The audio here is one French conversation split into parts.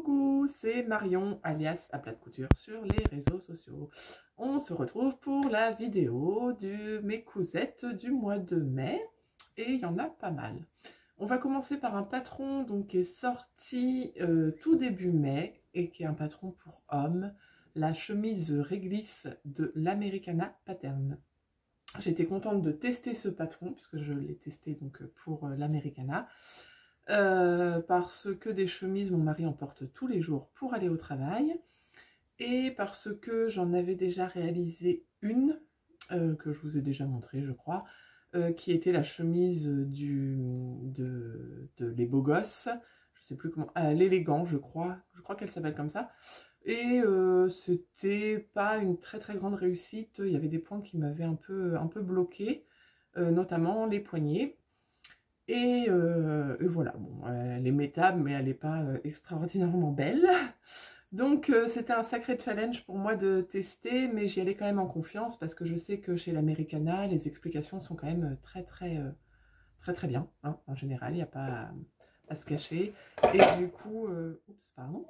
Coucou, c'est Marion alias à Plate Couture sur les réseaux sociaux. On se retrouve pour la vidéo de mes cousettes du mois de mai et il y en a pas mal. On va commencer par un patron donc, qui est sorti tout début mai et qui est un patron pour hommes, la chemise réglisse de l'Americana Pattern. J'étais contente de tester ce patron puisque je l'ai testé donc pour l'Americana. Parce que des chemises, mon mari en porte tous les jours pour aller au travail, et parce que j'en avais déjà réalisé une, que je vous ai déjà montré je crois, qui était la chemise de Les Beaux Gosses, je sais plus comment, l'élégant je crois qu'elle s'appelle comme ça, et c'était pas une très grande réussite, il y avait des points qui m'avaient un peu bloqué, notamment les poignets. Et voilà, bon, elle est métable, mais elle n'est pas extraordinairement belle. Donc c'était un sacré challenge pour moi de tester, mais j'y allais quand même en confiance parce que je sais que chez l'Americana, les explications sont quand même très bien. Hein, en général, il n'y a pas à se cacher. Et du coup, oups, pardon.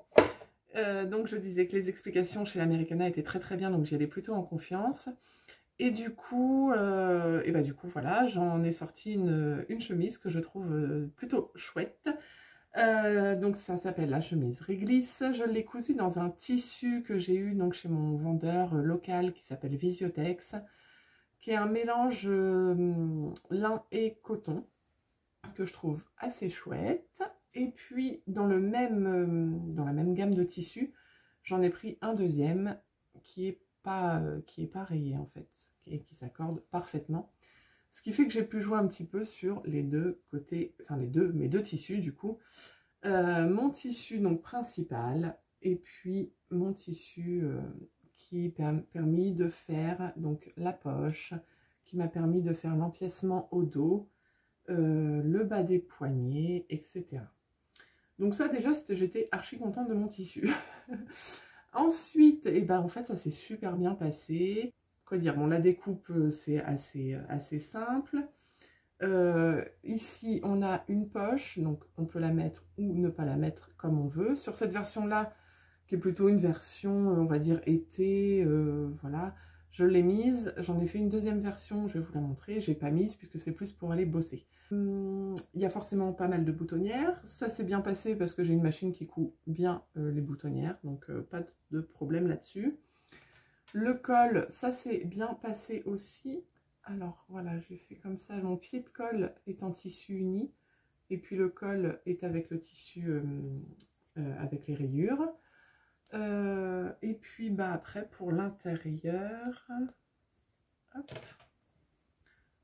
Donc je disais que les explications chez l'Americana étaient très bien, donc j'y allais plutôt en confiance. Et du coup, voilà, j'en ai sorti une chemise que je trouve plutôt chouette. Donc ça s'appelle la chemise réglisse. Je l'ai cousue dans un tissu que j'ai eu donc chez mon vendeur local qui s'appelle Visiotex, qui est un mélange lin et coton que je trouve assez chouette. Et puis dans la même gamme de tissus, j'en ai pris un deuxième qui est pas rayé en fait, et qui s'accorde parfaitement. Ce qui fait que j'ai pu jouer un petit peu sur les deux côtés, enfin mes deux tissus du coup. Mon tissu donc principal et puis mon tissu qui m'a permis de faire donc la poche, qui m'a permis de faire l'empiècement au dos, le bas des poignets, etc. Donc ça déjà j'étais archi contente de mon tissu. Ensuite, en fait ça s'est super bien passé. Quoi dire, bon, la découpe c'est assez simple. Ici on a une poche, donc on peut la mettre ou ne pas la mettre comme on veut. Sur cette version là, qui est plutôt une version on va dire été, voilà, je l'ai mise. J'en ai fait une deuxième version, je vais vous la montrer. J'ai pas mise puisque c'est plus pour aller bosser. Il y a forcément pas mal de boutonnières. Ça s'est bien passé parce que j'ai une machine qui coud bien les boutonnières, donc pas de problème là-dessus. Le col, ça s'est bien passé aussi. Alors voilà, j'ai fait comme ça. Mon pied de col est en tissu uni. Et puis le col est avec le tissu, avec les rayures. Et puis après, pour l'intérieur,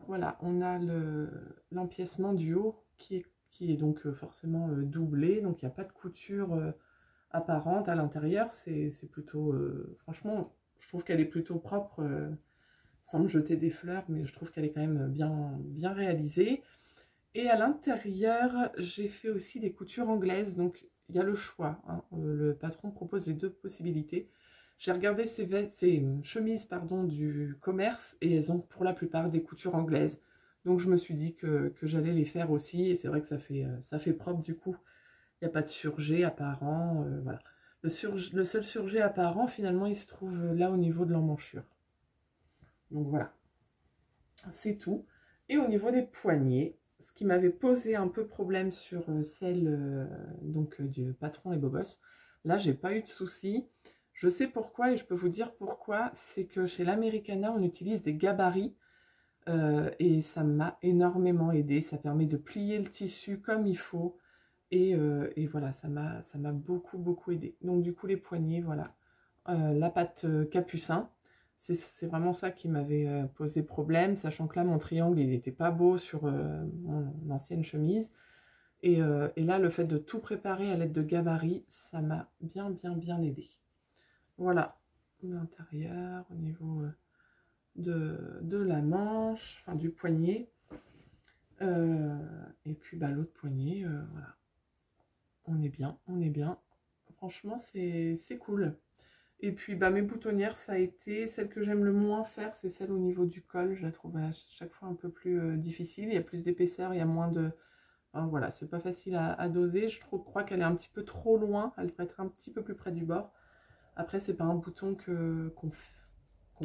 voilà, on a l'empiècement du haut qui est donc forcément doublé. Donc il n'y a pas de couture apparente à l'intérieur. C'est plutôt, franchement, je trouve qu'elle est plutôt propre, sans me jeter des fleurs, mais je trouve qu'elle est quand même bien réalisée. Et à l'intérieur, j'ai fait aussi des coutures anglaises, donc il y a le choix. Hein. Le patron propose les deux possibilités. J'ai regardé ces chemises du commerce et elles ont pour la plupart des coutures anglaises. Donc je me suis dit que j'allais les faire aussi, et c'est vrai que ça fait propre du coup. Il n'y a pas de surjet apparent, voilà. Le seul surjet apparent, finalement, il se trouve là au niveau de l'emmanchure. Donc voilà, c'est tout. Et au niveau des poignets, ce qui m'avait posé un peu problème sur celle du patron Les Beaux Gosses, là, j'ai pas eu de soucis. Je sais pourquoi et je peux vous dire pourquoi. C'est que chez l'Americana, on utilise des gabarits et ça m'a énormément aidé. Ça permet de plier le tissu comme il faut. Et voilà, ça m'a beaucoup aidé. Donc du coup, les poignets, voilà. La patte capucin, c'est vraiment ça qui m'avait posé problème, sachant que là, mon triangle, il n'était pas beau sur mon ancienne chemise. Et là, le fait de tout préparer à l'aide de gabarit, ça m'a bien aidé. Voilà, l'intérieur, au niveau de la manche, enfin du poignet. Et puis l'autre poignet, voilà. On est bien. Franchement, c'est cool. Et puis mes boutonnières, ça a été celle que j'aime le moins faire, c'est celle au niveau du col. Je la trouve à chaque fois un peu plus difficile. Il y a plus d'épaisseur, il y a moins Enfin, voilà, c'est pas facile à doser. Je crois qu'elle est un petit peu trop loin. Elle devrait être un petit peu plus près du bord. Après, c'est pas un bouton qu'on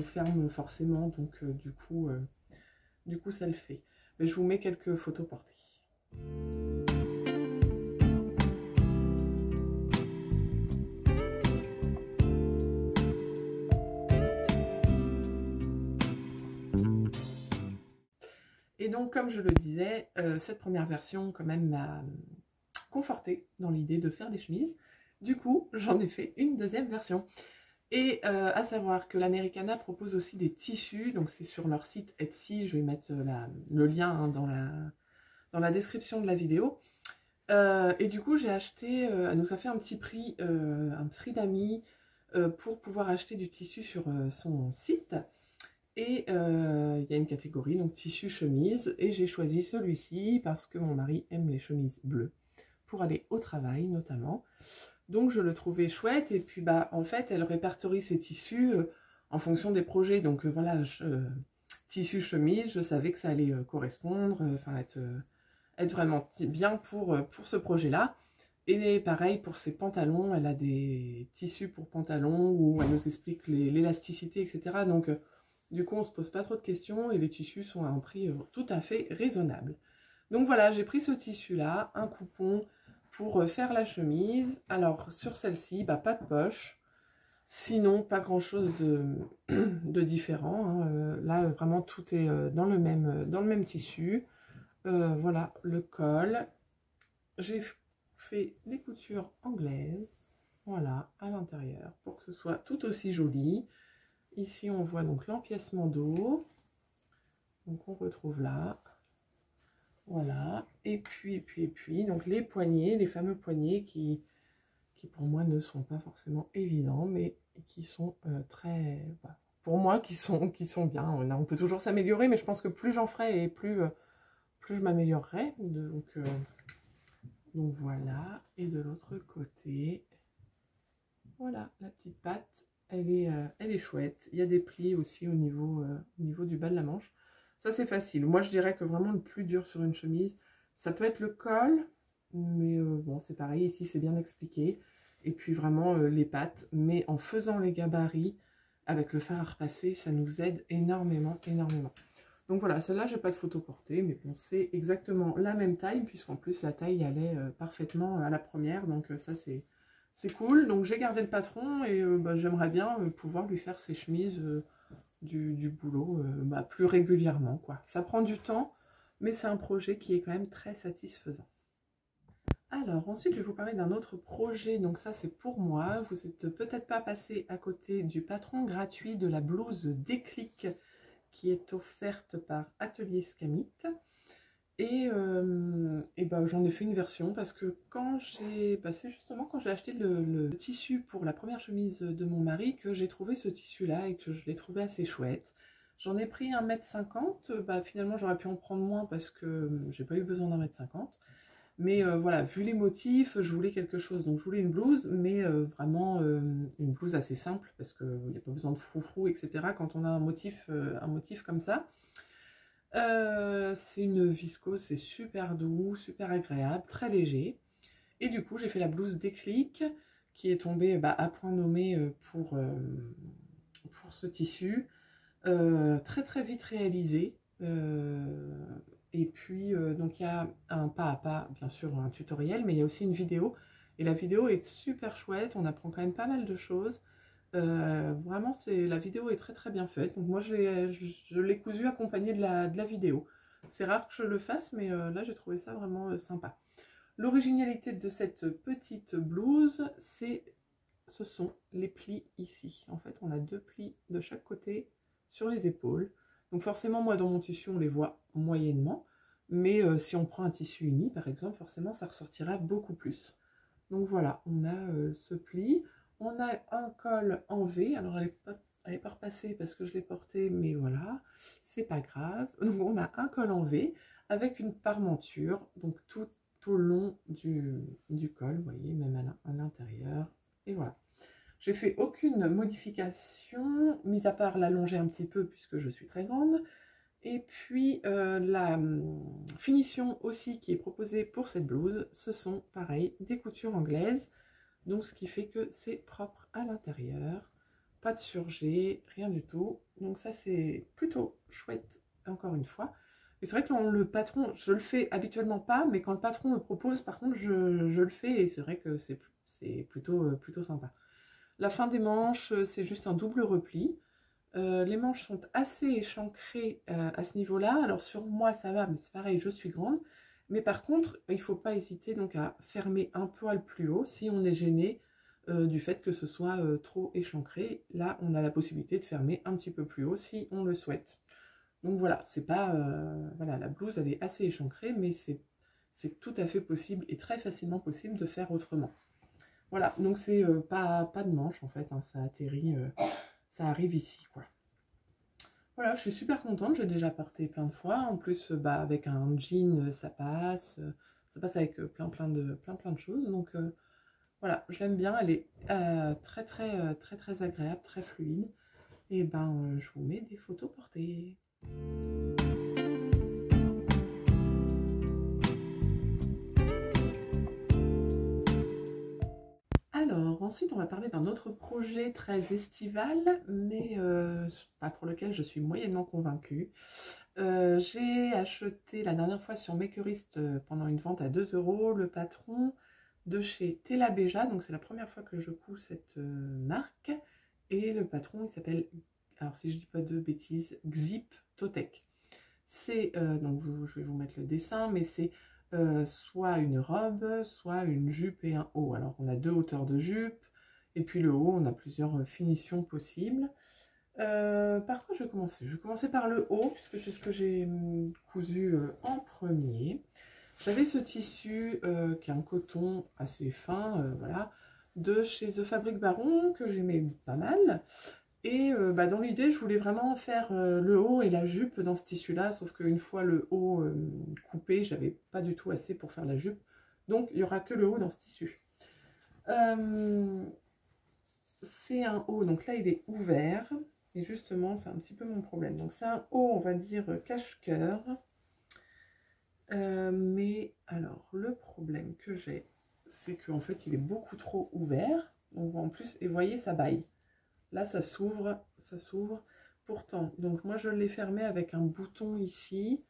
ferme forcément. Donc, du coup, ça le fait. Mais je vous mets quelques photos portées. Et donc, comme je le disais, cette première version, quand même, m'a confortée dans l'idée de faire des chemises. Du coup, j'en ai fait une deuxième version. Et à savoir que l'Americana propose aussi des tissus. Donc, c'est sur leur site Etsy. Je vais mettre le lien hein, dans la description de la vidéo. Et du coup, j'ai acheté, elle nous a fait un prix d'amis pour pouvoir acheter du tissu sur son site. Et il y a une catégorie, donc tissu chemise, et j'ai choisi celui-ci parce que mon mari aime les chemises bleues, pour aller au travail notamment. Donc je le trouvais chouette, et puis bah en fait elle répertorie ses tissus en fonction des projets. Donc voilà, tissu chemise, je savais que ça allait correspondre, enfin être vraiment bien pour ce projet-là. Et pareil pour ses pantalons, elle a des tissus pour pantalons où elle nous explique l'élasticité, etc. Donc du coup, on ne se pose pas trop de questions et les tissus sont à un prix tout à fait raisonnable. Donc voilà, j'ai pris ce tissu-là, un coupon pour faire la chemise. Alors, sur celle-ci, bah, pas de poche. Sinon, pas grand-chose de différent. Hein. Là, vraiment, tout est dans le même tissu. Voilà, le col. J'ai fait les coutures anglaises. Voilà, à l'intérieur, pour que ce soit tout aussi joli. Ici, on voit donc l'empiècement dos. Donc, on retrouve là. Voilà. Et puis, donc les poignets, les fameux poignets qui pour moi ne sont pas forcément évidents, mais qui sont très... Voilà, pour moi, qui sont bien. On peut toujours s'améliorer, mais je pense que plus j'en ferai et plus je m'améliorerai. Donc voilà. Et de l'autre côté, voilà, la petite patte. Elle est chouette. Il y a des plis aussi au niveau du bas de la manche. Ça, c'est facile. Moi, je dirais que vraiment le plus dur sur une chemise, ça peut être le col. Mais bon, c'est pareil. Ici, c'est bien expliqué. Et puis vraiment les pattes. Mais en faisant les gabarits, avec le fer à repasser, ça nous aide énormément, énormément. Donc voilà, celle-là, j'ai pas de photo portée. Mais bon, c'est exactement la même taille. Puisqu'en plus, la taille allait parfaitement à la première. Donc ça, c'est cool. Donc j'ai gardé le patron et bah, j'aimerais bien pouvoir lui faire ses chemises du boulot bah, plus régulièrement, quoi. Ça prend du temps, mais c'est un projet qui est quand même très satisfaisant. Alors ensuite, je vais vous parler d'un autre projet. Donc ça, c'est pour moi. Vous n'êtes peut-être pas passé à côté du patron gratuit de la blouse Déclic qui est offerte par Atelier Scamit. Et ben, j'en ai fait une version parce que quand j'ai acheté le tissu pour la première chemise de mon mari, que j'ai trouvé ce tissu-là et que je l'ai trouvé assez chouette. J'en ai pris 1,50 m, bah, finalement j'aurais pu en prendre moins parce que j'ai pas eu besoin d'1,50 m. Mais voilà, vu les motifs, je voulais quelque chose. Donc je voulais une blouse, mais vraiment une blouse assez simple parce qu'il n'y a pas besoin de froufrou, etc. quand on a un motif comme ça. C'est une viscose, c'est super doux, super agréable, très léger. Et du coup, j'ai fait la blouse Déclic qui est tombée bah, à point nommé pour ce tissu. Très très vite réalisé. Et puis, donc il y a un pas à pas, bien sûr, un tutoriel, mais il y a aussi une vidéo. Et la vidéo est super chouette, on apprend quand même pas mal de choses. Vraiment, la vidéo est très très bien faite. Donc moi, je l'ai cousu accompagnée de la vidéo. C'est rare que je le fasse, mais là, j'ai trouvé ça vraiment sympa. L'originalité de cette petite blouse, ce sont les plis ici. En fait, on a 2 plis de chaque côté sur les épaules. Donc forcément, moi, dans mon tissu, on les voit moyennement. Mais si on prend un tissu uni, par exemple, forcément, ça ressortira beaucoup plus. Donc voilà, on a ce pli. On a un col en V. Alors, elle n'est pas repassée parce que je l'ai portée, mais voilà, c'est pas grave. Donc, on a un col en V avec une parmenture, donc tout au long du col, vous voyez, même à l'intérieur. Et voilà. J'ai fait aucune modification, mis à part l'allonger un petit peu puisque je suis très grande. Et puis la finition aussi qui est proposée pour cette blouse, ce sont pareil des coutures anglaises. Donc ce qui fait que c'est propre à l'intérieur, pas de surjet, rien du tout. Donc ça c'est plutôt chouette encore une fois. Et c'est vrai que le patron, je le fais habituellement pas, mais quand le patron me propose, par contre je le fais et c'est vrai que c'est plutôt sympa. La fin des manches, c'est juste un double repli. Les manches sont assez échancrées à ce niveau-là. Alors sur moi ça va, mais c'est pareil, je suis grande. Mais par contre, il ne faut pas hésiter donc à fermer un poil plus haut si on est gêné du fait que ce soit trop échancré. Là, on a la possibilité de fermer un petit peu plus haut si on le souhaite. Donc voilà, c'est pas voilà, la blouse elle est assez échancrée, mais c'est tout à fait possible et très facilement possible de faire autrement. Voilà, donc c'est pas de manche en fait, hein, ça atterrit, ça arrive ici quoi. Voilà, je suis super contente, j'ai déjà porté plein de fois. En plus, bah, avec un jean, ça passe avec plein de choses. Donc voilà, je l'aime bien, elle est très agréable, très fluide. Et ben, je vous mets des photos portées. Alors, ensuite, on va parler d'un autre projet très estival, mais pour lequel je suis moyennement convaincue. J'ai acheté la dernière fois sur Makerist pendant une vente à 2 € le patron de chez Tela Beja, donc c'est la première fois que je couds cette marque. Et le patron, il s'appelle, alors si je dis pas de bêtises, Xip Totec. C'est, donc je vais vous mettre le dessin, mais c'est soit une robe, soit une jupe et un haut. Alors on a deux hauteurs de jupe, et puis le haut, on a plusieurs finitions possibles. Par quoi je vais commencer? Je vais commencer par le haut, puisque c'est ce que j'ai cousu en premier. J'avais ce tissu qui est un coton assez fin, voilà, de chez The Fabric Baron, que j'aimais pas mal. Et bah, dans l'idée, je voulais vraiment faire le haut et la jupe dans ce tissu-là, sauf qu'une fois le haut coupé, j'avais pas du tout assez pour faire la jupe. Donc, il n'y aura que le haut dans ce tissu. C'est un haut, donc là, il est ouvert. Et justement, c'est un petit peu mon problème. Donc, c'est un haut, on va dire, cache-cœur. Mais alors, le problème que j'ai, c'est qu'en fait, il est beaucoup trop ouvert. On voit en plus, et vous voyez, ça baille. Là, ça s'ouvre, ça s'ouvre. Pourtant, donc moi, je l'ai fermé avec un bouton ici.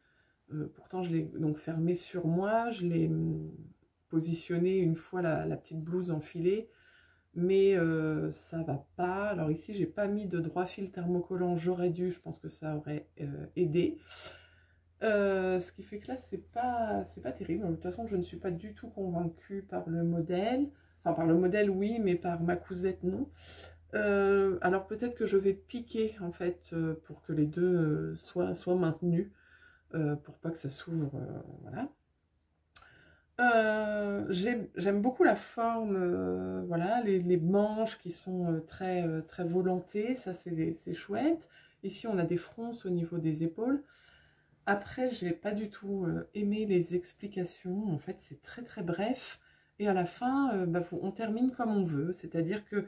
Pourtant, je l'ai donc fermé sur moi. Je l'ai positionné une fois la petite blouse enfilée. Mais ça va pas. Alors ici, j'ai pas mis de droit fil thermocollant. J'aurais dû, je pense que ça aurait aidé. Ce qui fait que là, c'est pas terrible. De toute façon, je ne suis pas du tout convaincue par le modèle. Enfin, par le modèle, oui, mais par ma cousette, non. Alors peut-être que je vais piquer en fait pour que les deux soient maintenus pour pas que ça s'ouvre, voilà. J'aime beaucoup la forme, voilà, les manches qui sont très volantées, ça c'est chouette. Ici on a des fronces au niveau des épaules. Après j'ai pas du tout aimé les explications, en fait c'est très bref et à la fin bah, on termine comme on veut, c'est-à-dire que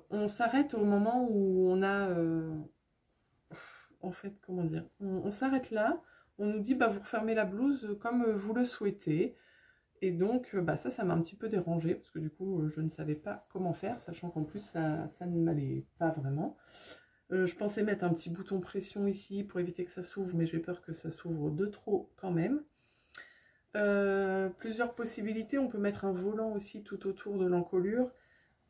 on s'arrête au moment où on a, en fait, comment dire, on s'arrête là, on nous dit, bah, vous refermez la blouse comme vous le souhaitez, et donc, bah, ça m'a un petit peu dérangée, parce que du coup, je ne savais pas comment faire, sachant qu'en plus, ça ne m'allait pas vraiment. Je pensais mettre un petit bouton pression ici pour éviter que ça s'ouvre, mais j'ai peur que ça s'ouvre de trop quand même. Plusieurs possibilités, on peut mettre un volant aussi tout autour de l'encolure,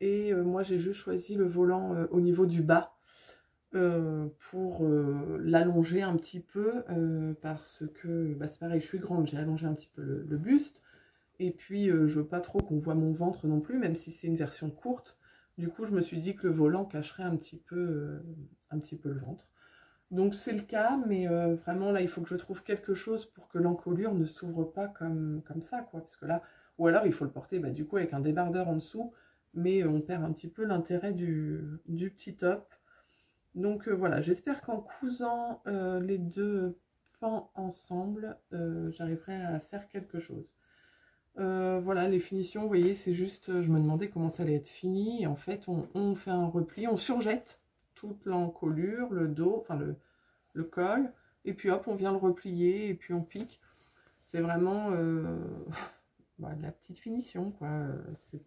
et moi j'ai juste choisi le volant au niveau du bas pour l'allonger un petit peu parce que bah, c'est pareil, je suis grande, j'ai allongé un petit peu le buste et puis je veux pas trop qu'on voit mon ventre non plus, même si c'est une version courte. Du coup je me suis dit que le volant cacherait un petit peu le ventre. Donc c'est le cas, mais vraiment là il faut que je trouve quelque chose pour que l'encolure ne s'ouvre pas comme ça, quoi. Parce que là, ou alors il faut le porter bah, du coup avec un débardeur en dessous, mais on perd un petit peu l'intérêt du petit top. Donc voilà, j'espère qu'en cousant les deux pans ensemble, j'arriverai à faire quelque chose. Voilà, les finitions, vous voyez, c'est juste, je me demandais comment ça allait être fini. Et en fait, on fait un repli, on surjette toute l'encolure, le dos, enfin le col, et puis hop, on vient le replier, et puis on pique. C'est vraiment de la petite finition, quoi. C'est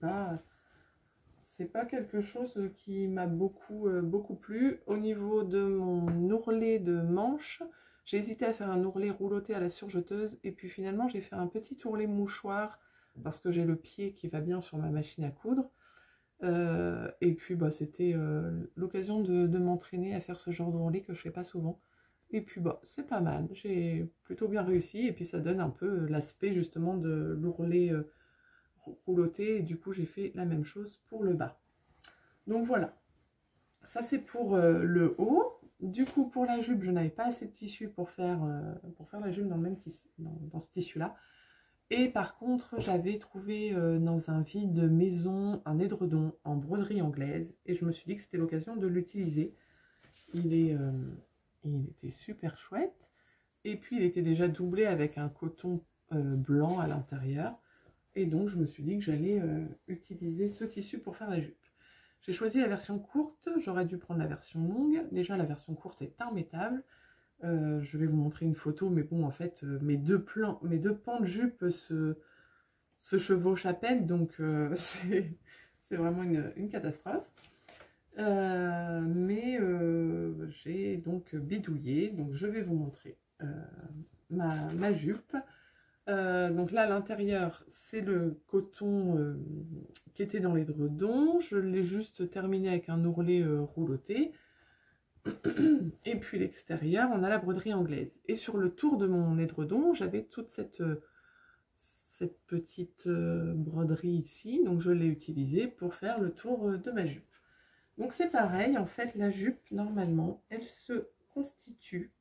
pas quelque chose qui m'a beaucoup plu. Au niveau de mon ourlet de manche, j'ai hésité à faire un ourlet rouloté à la surjeteuse, et puis finalement j'ai fait un petit ourlet mouchoir, parce que j'ai le pied qui va bien sur ma machine à coudre. Et puis c'était l'occasion de m'entraîner à faire ce genre d'ourlet que je fais pas souvent. Et puis c'est pas mal, j'ai plutôt bien réussi, et puis ça donne un peu l'aspect justement de l'ourlet rouloté, et du coup j'ai fait la même chose pour le bas. Donc voilà, ça c'est pour le haut. Du coup pour la jupe, je n'avais pas assez de tissu pour faire la jupe dans le même tissu, dans ce tissu là. Et par contre, j'avais trouvé dans un vide maison un édredon en broderie anglaise, et je me suis dit que c'était l'occasion de l'utiliser. Il était super chouette, et puis il était déjà doublé avec un coton blanc à l'intérieur, et donc je me suis dit que j'allais utiliser ce tissu pour faire la jupe. J'ai choisi la version courte, j'aurais dû prendre la version longue. Déjà la version courte est immétable. Je vais vous montrer une photo, mais bon, en fait, mes deux pans de jupe se chevauchent à peine, donc c'est vraiment une catastrophe. J'ai donc bidouillé, donc je vais vous montrer ma jupe. Donc là, à l'intérieur, c'est le coton qui était dans l'édredon. Je l'ai juste terminé avec un ourlet rouloté. Et puis l'extérieur, on a la broderie anglaise. Et sur le tour de mon édredon, j'avais toute cette petite broderie ici. Donc je l'ai utilisée pour faire le tour de ma jupe. Donc c'est pareil, en fait, la jupe, normalement, elle se constitue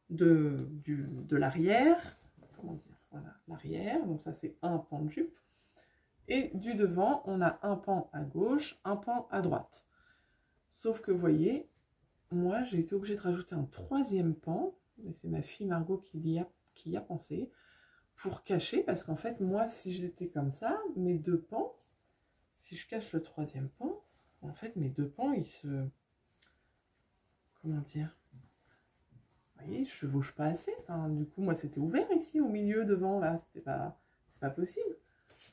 de l'arrière. Comment dire? Voilà, l'arrière. Donc ça, c'est un pan de jupe. Et du devant, on a un pan à gauche, un pan à droite. Sauf que, vous voyez, moi, j'ai été obligée de rajouter un troisième pan, et c'est ma fille Margot qui y a pensé, pour cacher, parce qu'en fait, moi, si j'étais comme ça, mes deux pans, si je cache le troisième pan, en fait, mes deux pans, ils se... Comment dire? Vous voyez, je chevauche pas assez. Enfin, du coup, moi, c'était ouvert ici, au milieu, devant, là, c'est pas possible.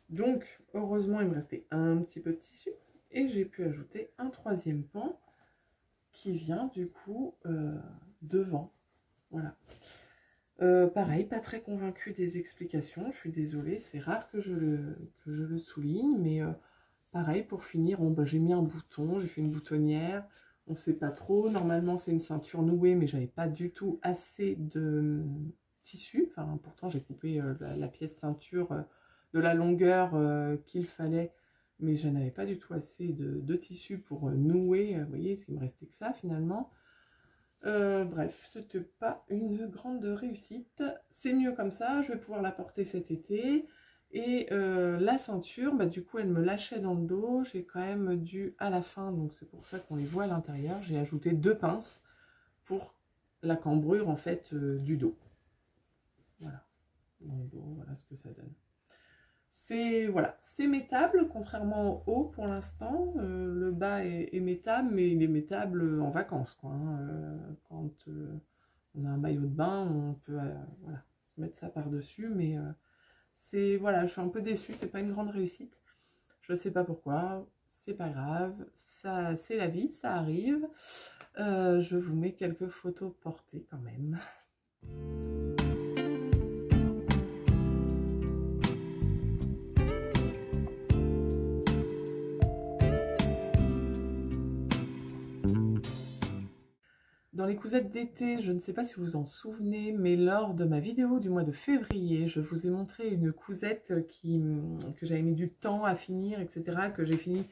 Donc, heureusement, il me restait un petit peu de tissu, et j'ai pu ajouter un troisième pan, qui vient du coup devant. Voilà. Pareil, pas très convaincue des explications, je suis désolée, c'est rare que je le souligne, mais pareil, pour finir, j'ai mis un bouton, j'ai fait une boutonnière, on ne sait pas trop, normalement c'est une ceinture nouée, mais j'avais pas du tout assez de tissu, enfin pourtant j'ai coupé la pièce ceinture de la longueur qu'il fallait, mais je n'avais pas du tout assez de tissu pour nouer, vous voyez, il me restait que ça finalement. Bref, c'était pas une grande réussite. C'est mieux comme ça, je vais pouvoir la porter cet été. Et la ceinture, du coup, elle me lâchait dans le dos. J'ai quand même dû, à la fin, donc c'est pour ça qu'on les voit à l'intérieur, j'ai ajouté 2 pinces pour la cambrure, en fait, du dos. Voilà, dans le dos, voilà ce que ça donne. Voilà, c'est métable, contrairement au haut pour l'instant. Le bas est métable, mais il est métable en vacances, quoi, hein. Quand on a un maillot de bain, on peut voilà, se mettre ça par-dessus, mais voilà, je suis un peu déçue, c'est pas une grande réussite. Je sais pas pourquoi, c'est pas grave, ça, c'est la vie, ça arrive. Je vous mets quelques photos portées quand même. Dans les cousettes d'été, je ne sais pas si vous vous en souvenez, mais lors de ma vidéo du mois de février, je vous ai montré une cousette que j'avais mis du temps à finir, etc., que j'ai fini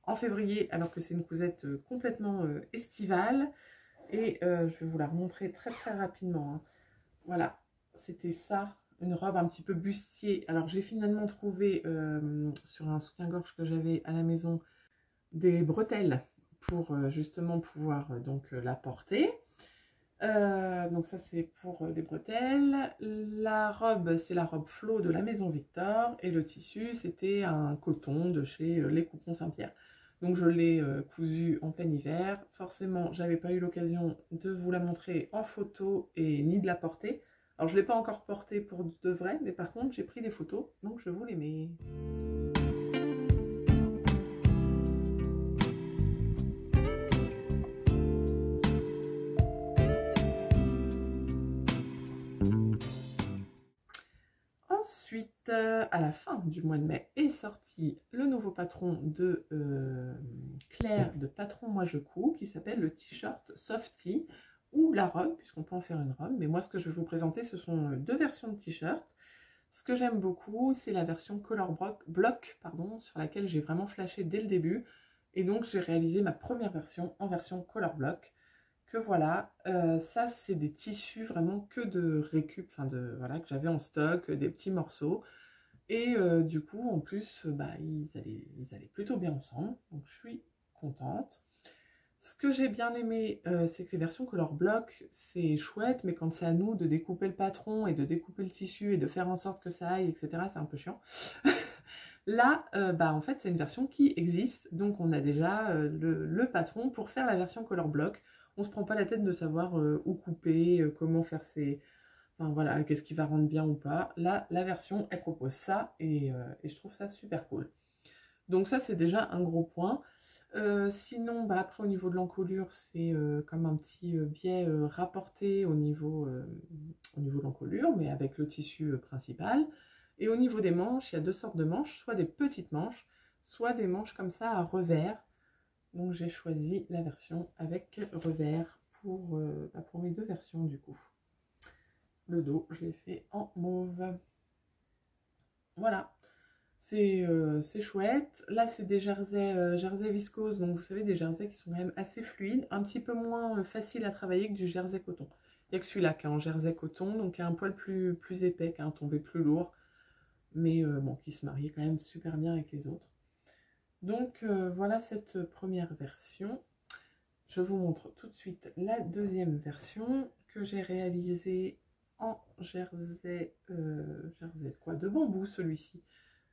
en février, alors que c'est une cousette complètement estivale. Et je vais vous la remontrer très très rapidement, hein. Voilà, c'était ça, une robe un petit peu bustier. Alors j'ai finalement trouvé sur un soutien-gorge que j'avais à la maison des bretelles pour justement pouvoir la porter. Donc ça c'est pour les bretelles. La robe, c'est la robe Flo de la maison Victor, et le tissu c'était un coton de chez Les Coupons Saint-Pierre. Donc je l'ai cousu en plein hiver. Forcément, j'avais pas eu l'occasion de vous la montrer en photo et ni de la porter. Alors je ne l'ai pas encore portée pour de vrai, mais par contre j'ai pris des photos, donc je vous les mets. Ensuite, à la fin du mois de mai, est sorti le nouveau patron de Claire de Patron Moi Je Couds, qui s'appelle le t-shirt Softy, ou la robe, puisqu'on peut en faire une robe. Mais moi, ce que je vais vous présenter, ce sont deux versions de t-shirt. Ce que j'aime beaucoup, c'est la version Color Block, pardon, sur laquelle j'ai vraiment flashé dès le début. Et donc, j'ai réalisé ma première version en version Color Block. Que voilà, ça c'est des tissus vraiment que de récup, enfin de voilà, que j'avais en stock, des petits morceaux. Et du coup, en plus, bah, ils allaient plutôt bien ensemble. Donc je suis contente. Ce que j'ai bien aimé, c'est que les versions Color Block, c'est chouette, mais quand c'est à nous de découper le patron et de découper le tissu et de faire en sorte que ça aille, etc., c'est un peu chiant. Là, bah, en fait, c'est une version qui existe, donc on a déjà le patron pour faire la version Color Block. On ne se prend pas la tête de savoir où couper, comment faire ses... Enfin voilà, qu'est-ce qui va rendre bien ou pas. Là, la version, elle propose ça et je trouve ça super cool. Donc ça, c'est déjà un gros point. Sinon, bah, après, au niveau de l'encolure, c'est comme un petit biais rapporté au niveau de l'encolure, mais avec le tissu principal. Et au niveau des manches, il y a deux sortes de manches, soit des petites manches, soit des manches comme ça à revers. Donc j'ai choisi la version avec revers pour mes deux versions du coup. Le dos, je l'ai fait en mauve. Voilà, c'est chouette. Là, c'est des jersey viscose, donc vous savez, des jerseys qui sont quand même assez fluides, un petit peu moins facile à travailler que du jersey coton. Il n'y a que celui-là qui est en jersey coton, donc qui a un poil plus épais, qui a un tombé plus lourd, mais bon, qui se mariait quand même super bien avec les autres. Donc voilà cette première version. Je vous montre tout de suite la deuxième version que j'ai réalisée en jersey, jersey quoi, de bambou celui-ci.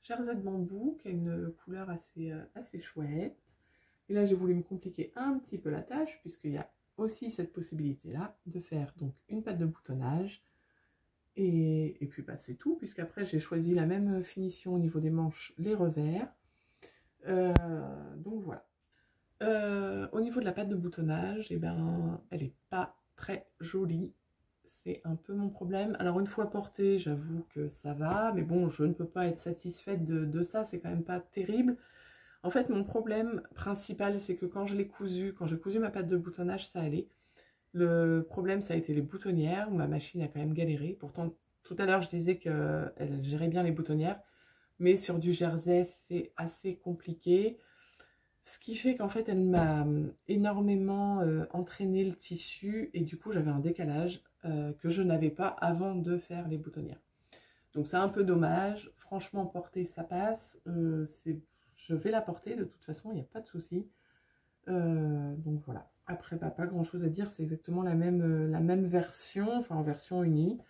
Jersey de bambou qui a une couleur assez chouette. Et là j'ai voulu me compliquer un petit peu la tâche puisqu'il y a aussi cette possibilité là de faire donc une patte de boutonnage. Et puis bah, c'est tout puisqu'après j'ai choisi la même finition au niveau des manches, les revers. Donc voilà. Au niveau de la patte de boutonnage, eh ben, elle n'est pas très jolie. C'est un peu mon problème. Alors une fois portée, j'avoue que ça va, mais bon, je ne peux pas être satisfaite de ça, c'est quand même pas terrible. En fait, mon problème principal, c'est que quand j'ai cousu ma patte de boutonnage, ça allait. Le problème, ça a été les boutonnières, où ma machine a quand même galéré. Pourtant, tout à l'heure, je disais qu'elle gérait bien les boutonnières, mais sur du jersey, c'est assez compliqué. Ce qui fait qu'en fait, elle m'a énormément entraîné le tissu et du coup, j'avais un décalage que je n'avais pas avant de faire les boutonnières. Donc, c'est un peu dommage. Franchement, porter, ça passe. Je vais la porter de toute façon, il n'y a pas de souci. Donc, voilà. Après, bah, pas grand-chose à dire. C'est exactement la même version, enfin en version unie.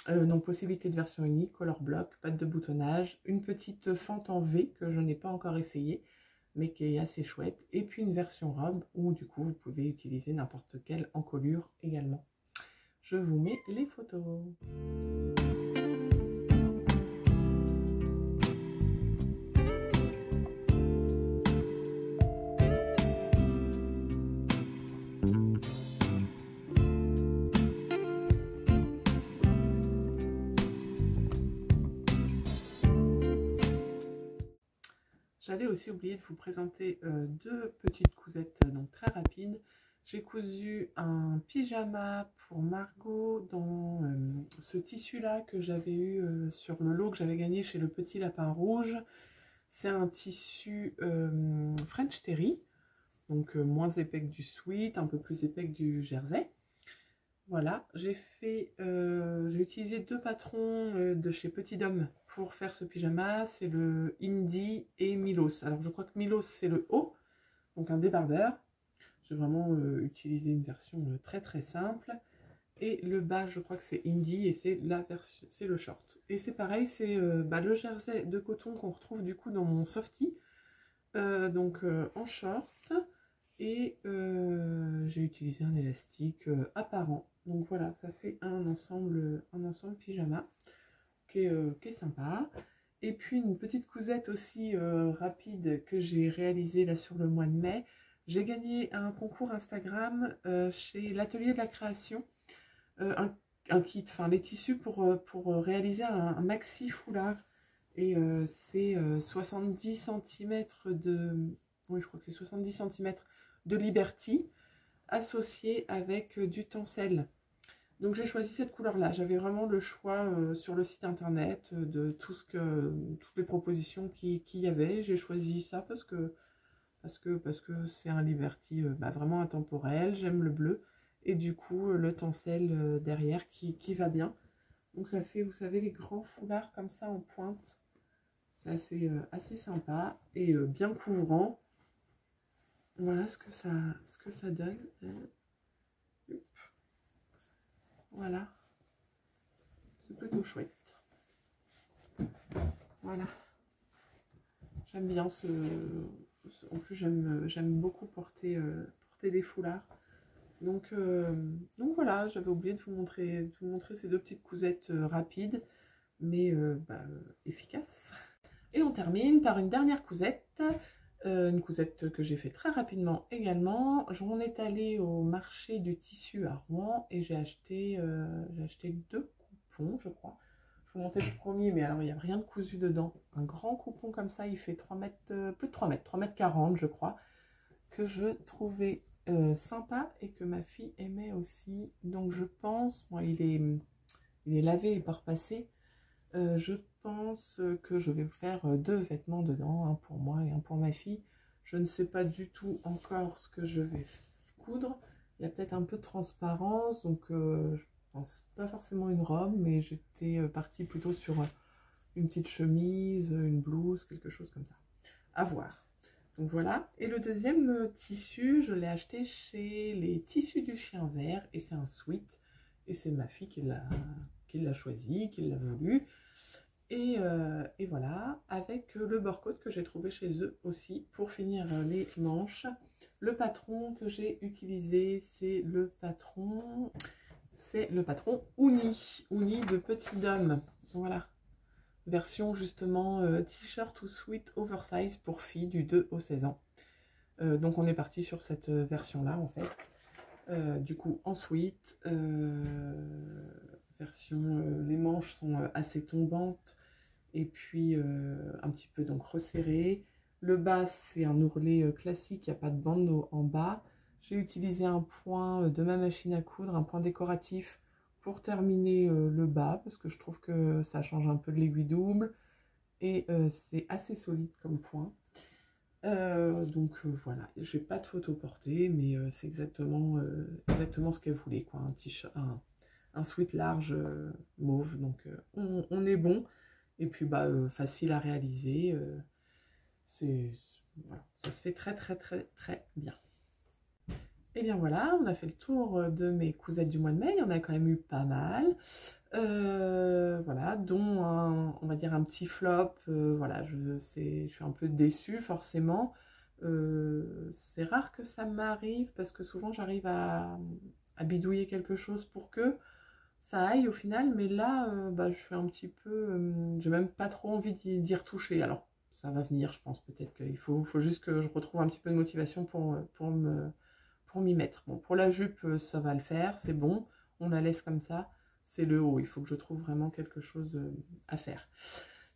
Donc, possibilité de version unie, color block, patte de boutonnage, une petite fente en V que je n'ai pas encore essayé, mais qui est assez chouette, et puis une version robe où du coup vous pouvez utiliser n'importe quelle encolure également. Je vous mets les photos. J'avais aussi oublié de vous présenter deux petites cousettes donc très rapides. J'ai cousu un pyjama pour Margot dans ce tissu-là que j'avais eu sur le lot que j'avais gagné chez le Petit Lapin Rouge. C'est un tissu French Terry, donc moins épais que du sweat, un peu plus épais que du jersey. Voilà, j'ai utilisé deux patrons de chez Petit Dom pour faire ce pyjama. C'est le Indy et Milos. Alors je crois que Milos c'est le haut, donc un débardeur. J'ai vraiment utilisé une version très très simple. Et le bas, je crois que c'est Indy et c'est la version, c'est le short. Et c'est pareil, c'est le jersey de coton qu'on retrouve du coup dans mon softy. donc en short, et j'ai utilisé un élastique apparent. Donc voilà, ça fait un ensemble pyjama qui est sympa. Et puis une petite cousette aussi rapide que j'ai réalisée là sur le mois de mai. J'ai gagné un concours Instagram chez l'Atelier de la Création, un kit, enfin les tissus pour réaliser un maxi foulard. Et c'est 70 centimètres de... Oui, je crois que c'est 70 centimètres de Liberty associé avec du tencel. Donc j'ai choisi cette couleur-là. J'avais vraiment le choix sur le site internet de toutes les propositions qu'il y avait. J'ai choisi ça parce que c'est un Liberty vraiment intemporel. J'aime le bleu et du coup le tencel derrière qui va bien. Donc ça fait, vous savez, les grands foulards comme ça en pointe. C'est assez sympa et bien couvrant. Voilà ce que ça donne. Voilà. C'est plutôt chouette. Voilà. J'aime bien en plus, j'aime beaucoup porter des foulards. Donc voilà, j'avais oublié de vous montrer ces deux petites cousettes rapides, mais efficaces. Et on termine par une dernière cousette. Une cousette que j'ai fait très rapidement également. On est allé au marché du tissu à Rouen et j'ai acheté 2 coupons, je crois. Je vous montrer le premier, mais alors il n'y a rien de cousu dedans. Un grand coupon comme ça, il fait 3 mètres, plus de 3 mètres, 3 mètres 40 je crois, que je trouvais sympa et que ma fille aimait aussi. Donc je pense, bon, il est lavé et pas repassé. Je pense que je vais faire 2 vêtements dedans, un pour moi et un pour ma fille. Je ne sais pas du tout encore ce que je vais coudre. Il y a peut-être un peu de transparence, donc je pense pas forcément une robe, mais j'étais partie plutôt sur une petite chemise, une blouse, quelque chose comme ça. À voir. Donc voilà. Et le deuxième tissu, je l'ai acheté chez les Tissus du Chien Vert et c'est un sweat. Et c'est ma fille qui l'a choisi, qui l'a voulu. Et voilà, avec le bord-côte que j'ai trouvé chez eux aussi pour finir les manches. Le patron que j'ai utilisé, c'est le patron Uni de Petit Dôme. Voilà, version justement t-shirt ou sweat oversize pour filles du 2 au 16 ans. Donc on est parti sur cette version-là en fait. Du coup en sweat, les manches sont assez tombantes et puis un petit peu donc resserrées. Le bas c'est un ourlet classique, il n'y a pas de bande en bas. J'ai utilisé un point de ma machine à coudre, un point décoratif pour terminer le bas parce que je trouve que ça change un peu de l'aiguille double et c'est assez solide comme point. Donc voilà, j'ai pas de photo portée, mais c'est exactement ce qu'elle voulait, quoi, un t-shirt, un sweat large mauve, donc on est bon. Et puis facile à réaliser, voilà, ça se fait très très très très bien. Et bien voilà, on a fait le tour de mes cousettes du mois de mai, il y en a quand même eu pas mal. Voilà, dont on va dire un petit flop. Voilà, je suis un peu déçue forcément. C'est rare que ça m'arrive parce que souvent j'arrive à bidouiller quelque chose pour que ça aille au final, mais là je suis un petit peu, j'ai même pas trop envie d'y retoucher. Alors ça va venir, je pense. Peut-être qu'il faut juste que je retrouve un petit peu de motivation pour m'y mettre. Bon, pour la jupe ça va le faire, c'est bon, on la laisse comme ça. C'est le haut, il faut que je trouve vraiment quelque chose à faire.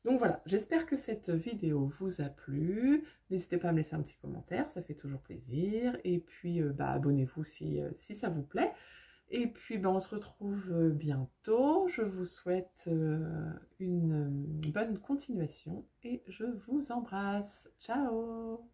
Donc voilà, j'espère que cette vidéo vous a plu. N'hésitez pas à me laisser un petit commentaire, ça fait toujours plaisir. Et puis abonnez-vous si ça vous plaît. Et puis on se retrouve bientôt. Je vous souhaite une bonne continuation et je vous embrasse. Ciao!